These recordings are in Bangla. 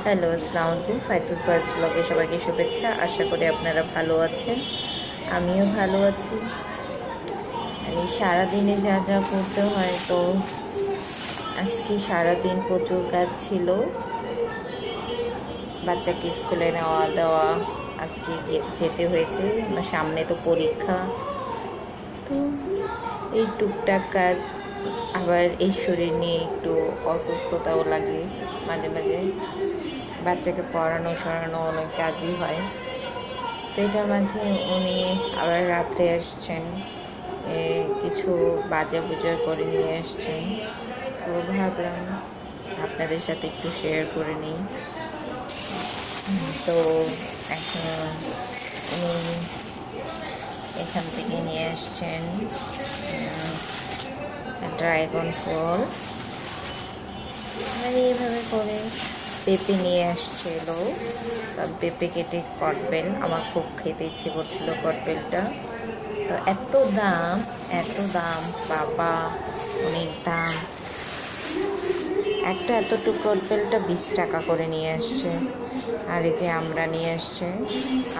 হ্যালো, আসসালামু আলাইকুম। ফাইতুস বয়েজ ব্লগে সবাইকে শুভেচ্ছা। আশা করি আপনারা ভালো আছেন, আমিও ভালো আছি। সারাদিনে যা যা করতে হয়, তো আজকে সারাদিন প্রচুর কাজ ছিল। বাচ্চাকে স্কুলে নেওয়া দেওয়া, আজকে যেতে হয়েছে, সামনে তো পরীক্ষা। তো এই টুকটাক কাজ, আবার এই শরীর নিয়ে একটু অসুস্থতাও লাগে মাঝে মাঝে। বাচ্চাকে পড়ানো সরানো অনেক কাজই হয়। তো এটার মাঝে উনি আবার রাত্রে আসছেন, কিছু বাজার বুজার করে নিয়ে আসছেন। তো ভাবলাম আপনাদের সাথে একটু শেয়ার করে নিই। তো এখন উনি এখান থেকে নিয়ে আসছেন ড্রাগন ফল, মানে এইভাবে করে পেঁপে নিয়ে আসছিল। পেঁপে কেটে কটবেল, আমার খুব খেতে ইচ্ছে করছিল কটবেলটা। তো এত দাম বাবা, অনেক দাম। একটা এতটুকু কটবেলটা 20 টাকা করে নিয়ে আসছে। আর এই যে আমরা নিয়ে আসছে,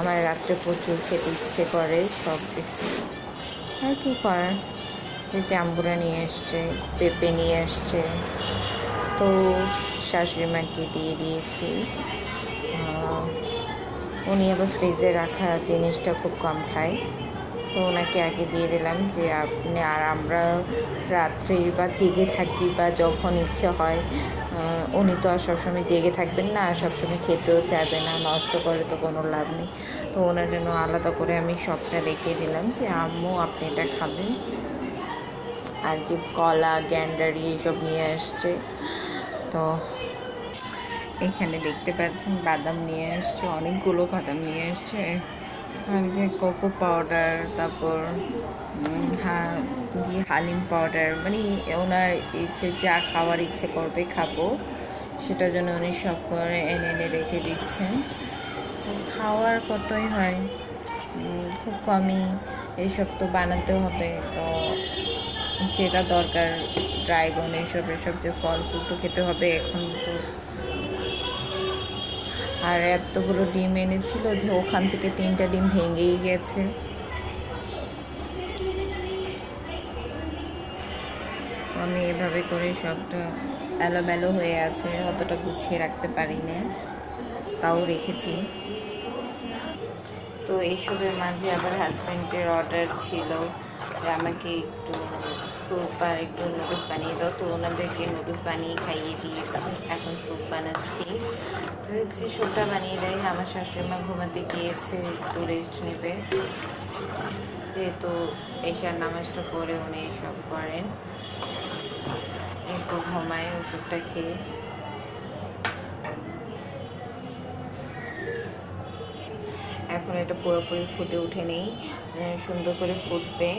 আমার রাত্রে প্রচুর খেতে ইচ্ছে করে সব কিছু। আর কি করার, যে জাম্বুরা নিয়ে আসছে, পেঁপে নিয়ে আসছে। তো শাশুড়ি মাকে দিয়ে দিয়েছি। উনি আবার ফ্রিজে রাখা জিনিসটা খুব কম খায়, তো ওনাকে আগে দিয়ে দিলাম যে আপনি। আর আমরা রাত্রে বা জেগে থাকি বা যখন ইচ্ছে হয়, উনি তো আর সবসময় জেগে থাকবেন না, সবসময় খেতেও চাইবে না, নষ্ট করে তো কোনো লাভ নেই। তো ওনার জন্য আলাদা করে আমি সবটা রেখে দিলাম যে আম্মু আপনি এটা খাবেন। আর যে কলা গ্যান্ডারি এইসব নিয়ে আসছে। তো এখানে দেখতে পাচ্ছেন বাদাম নিয়ে আসছে, অনেকগুলো বাদাম নিয়ে আসছে। আর যে কোকো পাউডার, তারপর হালিম পাউডার, মানে ওনার ইচ্ছে যা খাওয়ার ইচ্ছে করবে খাবো, সেটার জন্য উনি সব করে এনে এনে রেখে দিচ্ছেন। খাওয়ার কতই হয়, খুব কমই। এইসব তো বানাতে হবে, তো যেটা দরকার ড্রাগন এসব যে ফল ফুল তো খেতে হবে এখন তো। আর এতগুলো ডিম এনেছিল যে ওখান থেকে 3টা ডিম ভেঙেই গেছে। আমি এভাবে করে সবটা এলোমেলো হয়ে আছে, অতটা গুছিয়ে রাখতে পারি না, তাও রেখেছি। তো এইসবের মাঝে আবার হাজব্যান্ডের অর্ডার ছিল যে আমাকে একটু স্যুপ আর একটু নুডলস বানিয়ে দাও। তো ওনাদেরকে নুডলস বানিয়ে খাইয়ে দিয়েছি, এখন স্যুপ বানাচ্ছি। তো হচ্ছে স্যুপটা বানিয়ে দেয়। আমার শাশুড়িমা ঘুমাতে গিয়েছে, একটু রেস্ট নেবে, যেহেতু এশার নামাজটা করে উনি এইসব করেন, একটু ঘুমায় ওষুধটা খেয়ে। এখন এটা পুরোপুরি ফুটে উঠে নেই, সুন্দর করে ফুটবে।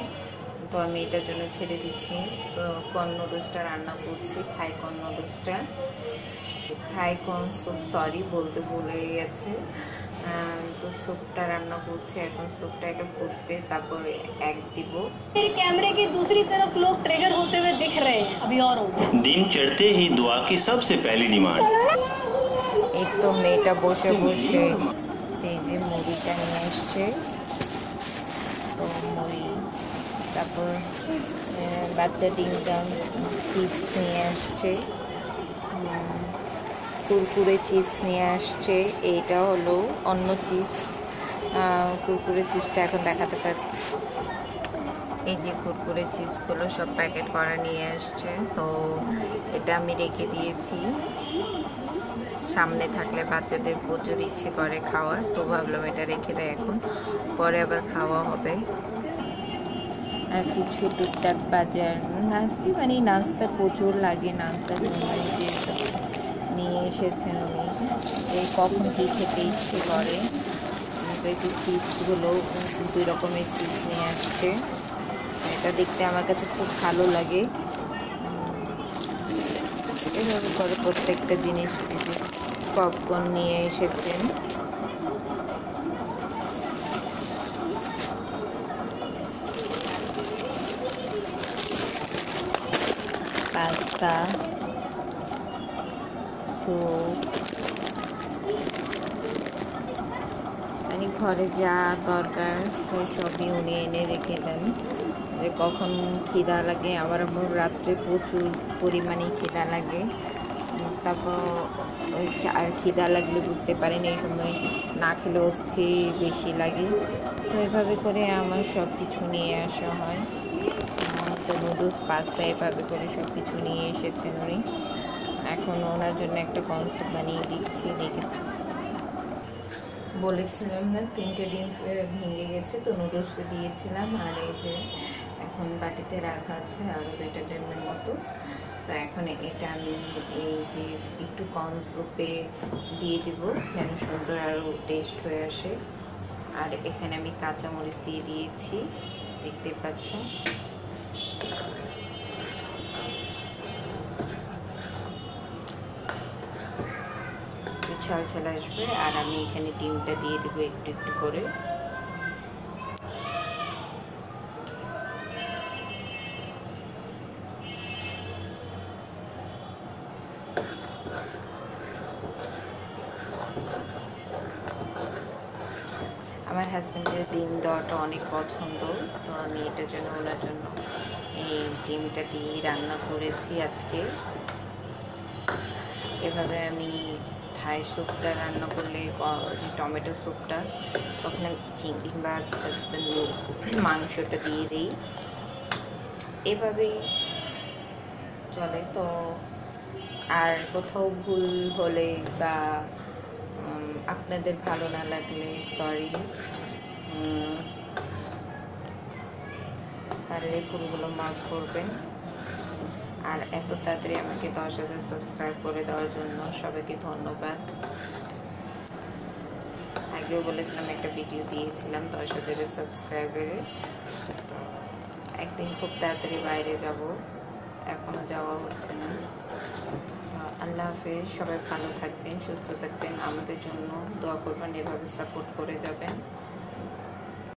তো আমি এটার জন্য ছেড়ে দিচ্ছি। তো কর্ন নুডলসটা রান্না করছি, থাই কর্ন নুডলসটা, থাই কর্ন স্যুপ, সরি বলতে ভুলে গেছে। তো স্যুপটা রান্না করছি, এখন স্যুপটা এটা ফুটবে, তারপরে এক দিব। कैमरे की दूसरी तरफ लोग ट्रिगर होते हुए दिख रहे हैं, अभी और होगा। दिन चढ़ते ही दुआ की सबसे पहली डिमांड। এই তো মেয়েটা বসে বসে এই যে মুড়িটা নিয়ে এসছে, তো মুড়ি, তারপর বাচ্চা ডিমটা চিপস নিয়ে আসছে, কুরকুরে চিপস নিয়ে আসছে। এইটা হলো অন্য চিপস, কুরকুরে চিপসটা এখন দেখাতে পারি। এই যে কুরকুরে চিপসগুলো সব প্যাকেট করা নিয়ে আসছে। তো এটা আমি রেখে দিয়েছি, সামনে থাকলে বাচ্চাদের প্রচুর ইচ্ছে করে খাওয়ার, তো ভাবলাম এটা রেখে দেয়, এখন পরে আবার খাওয়া হবে। আর কিছু টুকটাক বাজার নাস্তা, মানে নাস্তা প্রচুর লাগে, নাস্তার জন্য যে নিয়ে এসেছেন উনি, এই কখন কী খেতে ইচ্ছে করে। এই যে চিপসগুলো 2 রকমের চিপস নিয়ে আসছে, এটা দেখতে আমার কাছে খুব ভালো লাগে। এভাবে করে প্রত্যেকটা জিনিস। পপকর্ন নিয়ে এসেছেন, পাস্তা, স্যুপ, ঘরে যা দরকার সবই উনি এনে রেখে দেন, যে কখন খিদা লাগে। আবার আমার রাত্রে প্রচুর পরিমাণে খিদা লাগে, তারপর ওই আর খিদা লাগলে বুঝতে পারেন এই সময় না খেলে অস্থির বেশি লাগে। তো এভাবে করে আমার সব কিছু নিয়ে আসা হয়। তো নুডলস, পাস্তা এভাবে করে সব কিছু নিয়ে এসেছেন উনি। এখন ওনার জন্য একটা কনসেপ্ট বানিয়ে দিচ্ছি। দেখে বলেছিলাম না 3টে ডিম ভেঙে গেছে, তো নুডলসটা দিয়েছিলাম। আর এই যে এখন বাটিতে রাখা আছে আরও 2টা ডিমের মতো। তো এখন এটা আমি এই যে একটু কর্নফ্লোরে দিয়ে দিব যেন সুন্দর আরও টেস্ট হয়ে আসে। আর এখানে আমি কাঁচামরিচ দিয়ে দিয়েছি, দেখতে পাচ্ছেন। ছাল ছাল আসবে। আর আমি এখানে ডিমটা দিয়ে দেবো একটু একটু করে। আমার হাজব্যান্ডের ডিম দেওয়াটা অনেক পছন্দ, তো আমি এটার জন্য ওনার জন্য এই ডিমটা দিয়ে রান্না করেছি আজকে। এভাবে আমি থাই স্যুপটা রান্না করলে, টমেটো স্যুপটা, তখন আমি চিংড়ি মাছ মাংসটা দিয়ে দিই। এভাবেই চলে। তো আর কোথাও ভুল হলে বা আপনাদের ভালো না লাগলে সরি, পারলে ভুলগুলো মাফ করবেন। আর এত তাড়াতাড়ি আমাকে 10,000 সাবস্ক্রাইব করে দেওয়ার জন্য সবাইকে ধন্যবাদ। আগেও বলেছিলাম, একটা ভিডিও দিয়েছিলাম 10,000 সাবস্ক্রাইবারে। তো একদিন খুব তাড়াতাড়ি বাইরে যাব, এখনও যাওয়া হচ্ছে না। আল্লাহ হাফেজ, সবাই ভালো থাকবেন, সুস্থ থাকবেন, আমাদের জন্য দোয়া করবেন, এভাবে সাপোর্ট করে যাবেন।